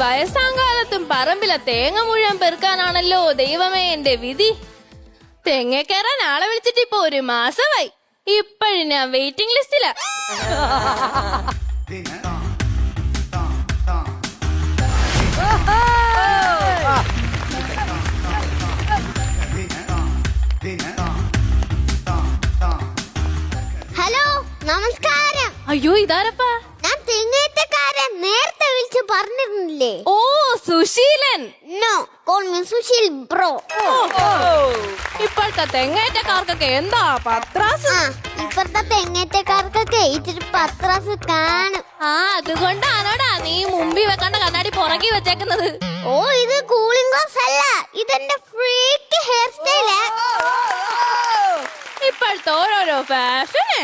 വയസ്സാങ്കാലത്തും പറമ്പിലെ തേങ്ങ മുഴുവൻ പെറുക്കാനാണല്ലോ ദൈവമേ എന്റെ വിധി. തെങ്ങ കയറാൻ ആളെ വിളിച്ചിട്ട് ഇപ്പൊ 1 മാസമായി. ഇപ്പഴും ഞാൻ വെയിറ്റിംഗ് ലിസ്റ്റിലാ. ഹലോ, നമസ്കാരം. അയ്യോ, ഇതാരപ്പാ? ഞാൻ തെങ്ങേറ്റക്കാരൻ. നേരത്തെ വിളിച്ചു പറഞ്ഞിരുന്നില്ലേ? ഓ, Susheelan. No, call me Susheel bro. ഇപ്പോഴത്തെ തെങ്ങേറ്റക്കാർക്കൊക്കെ എന്താ പത്രാസ്? ഇപ്പഴത്തെ തെങ്ങേറ്റക്കാർക്കൊക്കെ ഇച്ചിരി പത്രാസ് കാണും. അതുകൊണ്ടാണോടാ നീ മുമ്പിൽ വെക്കേണ്ട കണ്ണാടി പുറകെ വെച്ചേക്കുന്നത്? ഓ, ഇത് കൂളിംഗ് ഗ്ലാസ് അല്ല, ഇതെന്റെ ഫ്രീക്ക് ഹെയർ സ്റ്റൈലാ. ഇപ്പോഴത്തെ ഓരോരോ ഫാഷന്.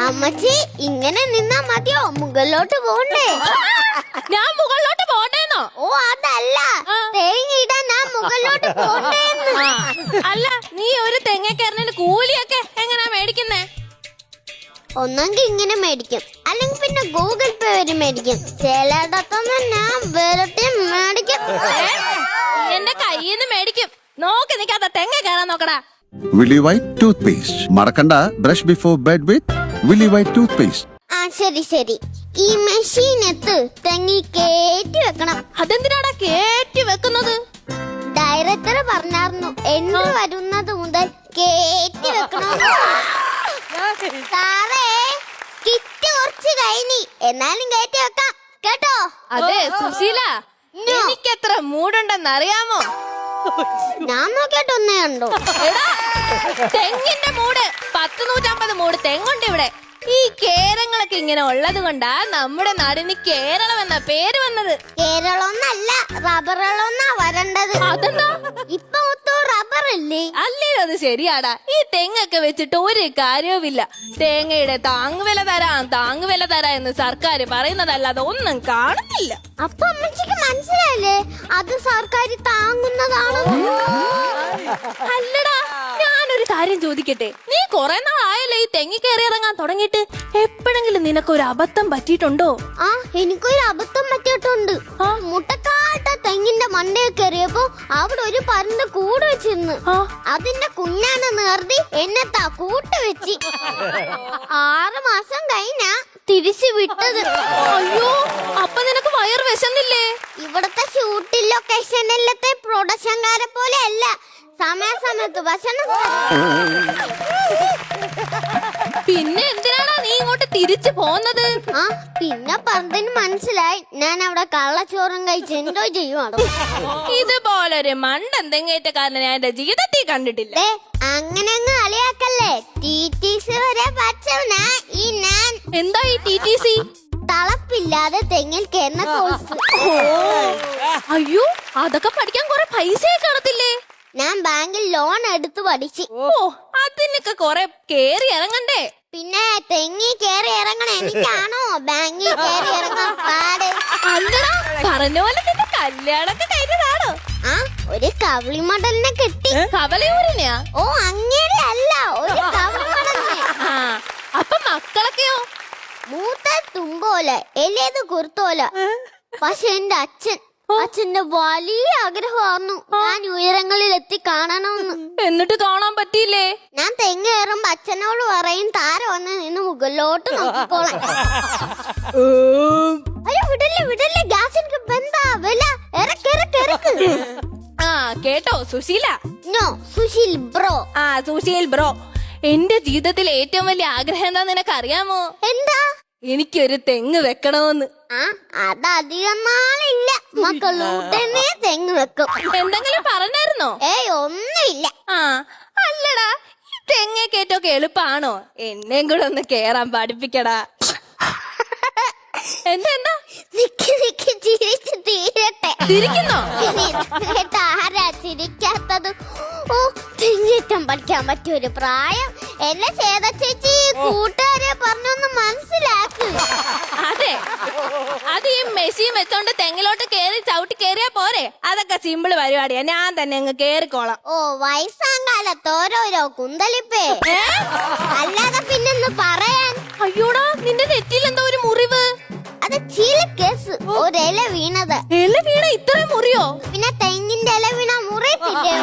അമ്മച്ചി, ഇങ്ങനെ നിന്നാ മതിയോ? മുകളിലോട്ട് പോണ്ടേ? ഞാൻ മുകളിലോട്ട് പോണ്ടേന്നോ? ഓ, അതല്ല, തേങ്ങ ഇടാൻ ഞാൻ മുകളിലോട്ട് പോണ്ടേന്ന്. അല്ല, നീ ഒരു തെങ്ങക്കറിന് കൂലിയൊക്കെ എങ്ങനാ മേടിക്കുന്നേ? ഒന്നെങ്കിൽ ഇങ്ങനെ മേടിക്കും, അല്ലെങ്കിൽ പിന്നെ ഗൂഗിൾ പേ വരെ മേടിക്കും. ചിലയിടത്തൊന്നും ഞാൻ വെറുതെ മേടിക്കും. എന്റെ കയ്യിൽ നിന്ന് മേടിക്കും. നോക്കി നിൽക്കാത്ത തെങ്ങ കയറാൻ നോക്കടാ. Willy White toothpaste. മറക്കണ്ട, brush before bed with Willy White toothpaste. ശരി ശരി. ഈ മെഷീൻ തെങ്ങി കേറ്റി വെക്കണം. അതെന്തിനാടാ കേറ്റി വെക്കുന്നത്? ഡയറക്ടർ പറഞ്ഞായിരുന്നു എന്ത് വരുന്നത് മുതൽ കേറ്റി വെക്കണം. സാറേ, കിറ്റ് കുറച്ച് കഴിഞ്ഞി, എന്നാലും കേറ്റി വെക്കാം കേട്ടോ. അതെ സുശീല, എനിക്കെത്ര മൂടുണ്ടെന്ന് അറിയാമോ? ഞാൻ നോക്കിയിട്ടൊന്നേ കണ്ടോ. തെങ്ങിന്റെ മൂട് 10-150 മൂട് തെങ്ങുണ്ട് ഇവിടെ. ഈ കേരങ്ങളൊക്കെ ഇങ്ങനെ ഉള്ളത് കൊണ്ടാ നമ്മുടെ നാടിന് കേരളം എന്ന പേര് വന്നത്. കേരളമൊന്നല്ല, റബ്ബറുകളൊന്നാ വരേണ്ടത്. അതെന്താ? ഇപ്പൊ മൊത്തം റബ്ബർ അല്ലേ? അല്ലേ, അത് ശരിയാടാ. ഈ തെങ്ങൊക്കെ വെച്ചിട്ട് ഒരു കാര്യവുമില്ല. തേങ്ങയുടെ താങ്ങുവില തരാം എന്ന് സർക്കാർ പറയുന്നതല്ലാതെ ഒന്നും കാണുന്നില്ല. അപ്പൊ അമ്മച്ചിക്ക് മനസ്സിലായില്ലേ അത് സർക്കാർ താങ്ങുന്നതാണ്? അല്ലടാ, ഞാനൊരു കാര്യം ചോദിക്കട്ടെ. നീ കുറെ നാളായല്ലേ ഈ തെങ്ങി കയറി ഇറങ്ങാൻ തുടങ്ങിയിട്ട്? എപ്പോഴെങ്കിലും നിനക്കൊരു അബദ്ധം പറ്റിയിട്ടുണ്ടോ? എനിക്കൊരു അബദ്ധം പറ്റിയിട്ടുണ്ട്. മുട്ടക്കാട്ട തെങ്ങിന്റെ മണ്ടയിൽ കയറിയപ്പോ അവിടെ ഒരു പരന്ന് കൂട് വെച്ചിരുന്നു. അതിന്റെ കുഞ്ഞാണെന്ന് കരുതി എന്നെ കൂട്ട് വെച്ച് 6 മാസം കഴിഞ്ഞാ തിരിച്ചു വിട്ടത്. അയ്യോ, അപ്പൊ നിനക്ക് വയറ് വിശന്നില്ലേ? ഇവിടത്തെ ഷൂട്ടിംഗ് ലൊക്കേഷനിലത്തെ പ്രൊഡക്ഷൻകാരെ പോലെ അല്ല, സമയത്ത് ഭക്ഷണം. പിന്നെ എന്തിനാണ് നീ ഇങ്ങോട്ട് തിരിച്ചു പോന്നത്? പിന്നെ പറഞ്ഞതിന് മനസ്സിലായി ഞാൻ അവിടെ കള്ളച്ചോറും കഴിച്ച് എൻജോയ് ചെയ്യുവാണ്. ഇതുപോലൊരു മണ്ടൻ തെങ്ങേറ്റക്കാരനെ ഞാൻ എന്റെ ജീവിതത്തിൽ കണ്ടിട്ടില്ല. അങ്ങനെ അങ്ങ് കളിയാക്കല്ലേ. TTC വരെ പഠിച്ചവനാ ഈ ഞാൻ. എന്താ ഈ TTC? തളപ്പില്ലാതെ തെങ്ങിൽ കയറുന്ന കോഴ്സ്. അയ്യോ, അതൊക്കെ പഠിക്കാൻ കുറെ പൈസ കാണത്തില്ലേ? ഞാൻ ബാങ്കിൽ ലോൺ എടുത്ത് പഠിച്ചു. അതിനൊക്കെ കുറെ കേറി ഇറങ്ങണ്ടേ? പിന്നെ തെങ്ങി കേറി ഇറങ്ങണ എനിക്കാണോ ബാങ്കിൽ കേറി ഇറങ്ങാൻ പാട്? അല്ലടാ, പറഞ്ഞ പോലെ നിന്റെ കല്യാണൊക്കെ കഴിഞ്ഞതാണോ? ഒരു കവളി മടലിനെ കെട്ടി. കവലയൂരിനെയാ? ഓ, അങ്ങനെ അല്ല, ഒരു കവളി മടലിനെ. അപ്പൊ മക്കളൊക്കെയോ? മൂത്ത തുമ്പോല, എലേത് കുർത്തോല. പക്ഷെ എന്റെ അച്ഛന്റെ വലിയ ആഗ്രഹമായിരുന്നു ഞാൻ ഉയരങ്ങളിൽ എത്തി കാണണമെന്ന്. എന്നിട്ട് കാണാൻ പറ്റിയില്ലേ? ഞാൻ തെങ്ങ് കയറുമ്പോ അച്ഛനോട് പറയും താര വന്ന് നിന്ന് മുകളിലോട്ട് നോക്കിക്കോളാം. അയ്യോ, വിടല്ലേ ഗ്യാസ് എനിക്ക് ബന്ധാ വില. കേട്ടോ Sushila? No, Sushil bro. Sushil bro, എന്റെ ജീവിതത്തിൽ ഏറ്റവും വലിയ ആഗ്രഹം എന്താ നിനക്ക് അറിയാമോ? എന്താ? എനിക്കൊരു തെങ്ങ് വെക്കണമെന്ന്. അതധികം നാളില്ല, മക്കളൂട്ടനെ തെങ്ങ് വെക്കും. എന്തെങ്കിലും പറഞ്ഞായിരുന്നോ? ഒന്നുമില്ല. അല്ലടാ, ഈ തെങ്ങ കേറ്റൊക്കെ എളുപ്പാണോ? എന്നെയും കൂടെ ഒന്ന് കേറാൻ പഠിപ്പിക്കടാ. എന്താ നിക്ക് ചിരിച്ച് തീരട്ടെ. ചിരിക്കുന്നോ? ആരാ ചിരിക്കാത്തത്? ഓ, തെങ്ങേറ്റം പഠിക്കാൻ പറ്റിയൊരു പ്രായം. എന്നെ ചേത ചേച്ചി കൂട്ടുകാരെ പറഞ്ഞൊന്ന് മനസ്സിലാക്കുക. അതെ, അത് ഈ മെഷീൻ വെച്ചോണ്ട് തെങ്ങിലോട്ട് കേറി ചവിട്ടി കേറിയാ പോരെ? അതൊക്കെ സിമ്പിൾ പരിപാടിയാ, ഞാൻ തന്നെ അങ്ങ് കേറിക്കോളാം. ഓ, വയസ്സാങ്കാലത്ത് ഓരോരോ കുന്തളിപ്പേ, അല്ലാതെ പിന്നൊന്ന് പറയാൻ. അയ്യോടാ, നിന്റെ നെറ്റിയിൽ എന്തോ ഒരു മുറിവ്. അത് ചില കേസ് ഒരില വീണത്. ഇല വീണ ഇത്രയും മുറിയോ? പിന്നെ തെങ്ങിന്റെ ഇല വീണ മുറിയത്തില്ലേ?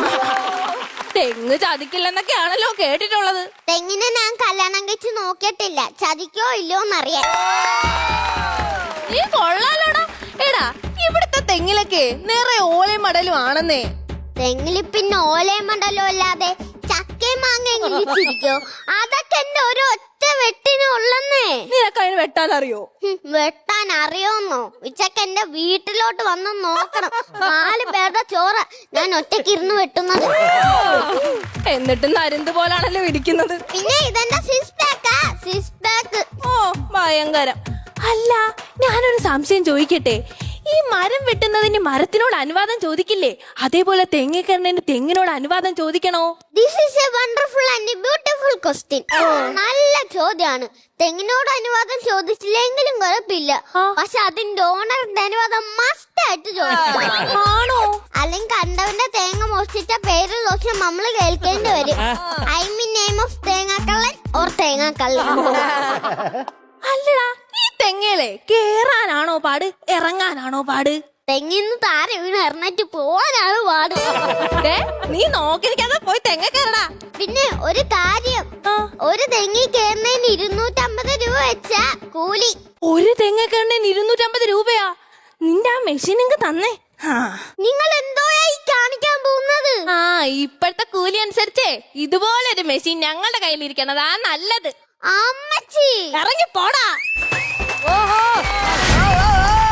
തെങ്ങ് ചതിക്കില്ലെന്നൊക്കെയാണല്ലോ കേട്ടിട്ടുള്ളത്. തെങ്ങിനെ ഞാൻ കല്യാണം കഴിച്ച് നോക്കിയിട്ടില്ല, ചതിക്കോ ഇല്ലോന്നറിയാൻ. നീ കൊള്ളാലോടാ. എടാ, ഇവിടുത്തെ തെങ്ങിലൊക്കെ നിറയെ ഓലയും മടലും ആണെന്നേ. തെങ്ങില് പിന്നെ ഓലയും മണ്ടല്ലോ അല്ലാതെ ചക്കയും മാങ്ങയും കിഴിച്ചിരിക്കോ? അതൊക്കെ എന്റെ ഒരു ഒറ്റ വെട്ടിനുള്ളന്നേ. നിനക്ക് അതിന് വെട്ടാൻ അറിയോ? വെട്ടാൻ അറിയോന്നോ? ഉച്ചക്ക് എന്റെ വീട്ടിലോട്ട് വന്ന് നോക്കണം. 4 പേരുടെ ചോറ് ഞാൻ ഒറ്റയ്ക്ക് ഇരുന്ന് വെട്ടുന്നത്. എന്നിട്ടും നരുന്ത് പോലാണല്ലോ ഇരിക്കുന്നത്. പിന്നെ ഇതെന്റെ സിക്സ് പാക്ക്. ഓ, ഭയങ്കരം. അല്ല, ഞാനൊരു സംശയം ചോദിക്കട്ടെ. ഈ മരം വെട്ടുന്നതിന് മരത്തിനോട് അനുവാദം ചോദിക്കില്ലേ? അതേപോലെ തെങ്ങിക്കറിന് തെങ്ങിനോട് അനുവാദം ചോദിക്കണോ? This is a wonderful and beautiful question. നല്ല ചോദ്യമാണ്. തെങ്ങിനോട് അനുവാദം ചോദിച്ചില്ലെങ്കിലും കുഴപ്പമില്ല, പക്ഷെ അതിന്റെ ഓണറിന്റെ അനുവാദം മസ്റ്റ് ആയിട്ട് ചോദിക്കണം. ആണോ? അല്ലെങ്കിൽ കണ്ടവന്റെ തേങ്ങ മോഷ്ടിച്ച പേര് ദോഷം നമ്മൾ കേൾക്കേണ്ടി വരും. ഐ മീൻ നെയിം ഓഫ് തേങ്ങാക്കള്ളൻ ഓർ തേങ്ങാക്കള്ളൻ. അല്ലടാ, ഈ തെങ്ങയിലെ കേറാനാണോ പാട്, ഇറങ്ങാനാണോ പാട്? തെങ്ങിന്ന് താര വീണ് എറിഞ്ഞിട്ട് പോവാനാണ് പാട്. നീ നോക്കിയിരിക്കാതെ പോയി തെങ്ങ കയറടാ. പിന്നെ ഒരു കാര്യം, ഒരു തെങ്ങി കയറുന്നതിന് 250 രൂപ വെച്ചാ കൂലി. ഒരു തെങ്ങ കയറുന്നതിന് 250 രൂപയാ? നിന്റെ ആ മെഷീൻ ഇങ്ങ് തന്നേ. നിങ്ങൾ എന്തോയായി കാണിക്കാൻ പോകുന്നത്? ഇപ്പോഴത്തെ കൂലി അനുസരിച്ചേ ഇതുപോലൊരു മെഷീൻ ഞങ്ങളുടെ കയ്യിലിരിക്കണതാ നല്ലത്. അമ്മച്ചി ഇറങ്ങി പോടാ. ഓഹോ.